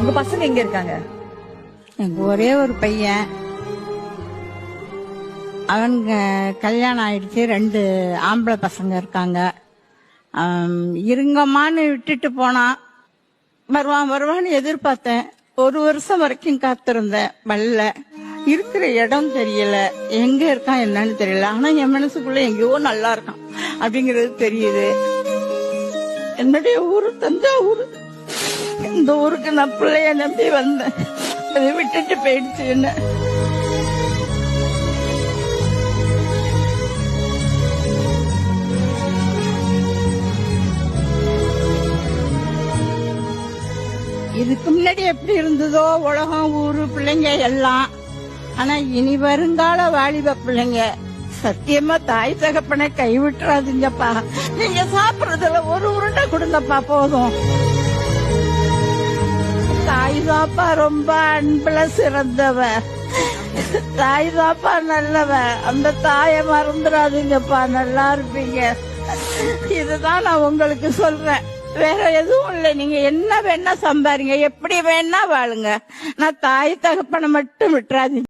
உங்க பசங்க எங்க இருக்காங்க? எனக்கு ஒரே ஒரு பையன். அவனுங்க கல்யாணம் ஆயிடுச்சு. 2 ஆம்பளை பசங்க இருக்காங்க. இருங்கம்மான்னு விட்டுட்டு போனான். வருவான்னு எதிர்பார்த்தேன். 1 வருஷம் வரைக்கும் காத்திருந்தேன். வரல. இருக்கிற இடம் தெரியல, எங்க இருக்கான் என்னன்னு தெரியல. ஆனா என் மனசுக்குள்ள எங்கேயோ நல்லா இருக்கான் அப்படிங்கறது தெரியுது. என்னுடைய ஊரு தஞ்சாவூர். இந்த ஊருக்கு நான் பிள்ளைய நம்பி வந்தேன். அதை விட்டுட்டு போயிடுச்சு என்ன. இதுக்கு முன்னாடி எப்படி இருந்ததோ உலகம், ஊரு, பிள்ளைங்க எல்லாம். ஆனா இனி வருங்கால வாலிப பிள்ளைங்க சத்தியமா தாய் தகப்பனை கைவிட்டுறாதீங்கப்பா. நீங்க சாப்பிடுறதுல ஒரு உருண்டை கொடுங்கப்பா போதும். தாய் தாப்பா ரொம்ப அன்புல சிறந்தவ. தாய் தாப்பா நல்லவ. அந்த தாயை மறந்துடாதீங்கப்பா, நல்லா இருப்பீங்க. இதுதான் நான் உங்களுக்கு சொல்றேன். வேற எதுவும் இல்லை. நீங்க என்ன வேணா சம்பாரிங்க, எப்படி வேணா வாழுங்க. நான் தாய் தகப்பனை மட்டும் விட்டுறாதீங்க.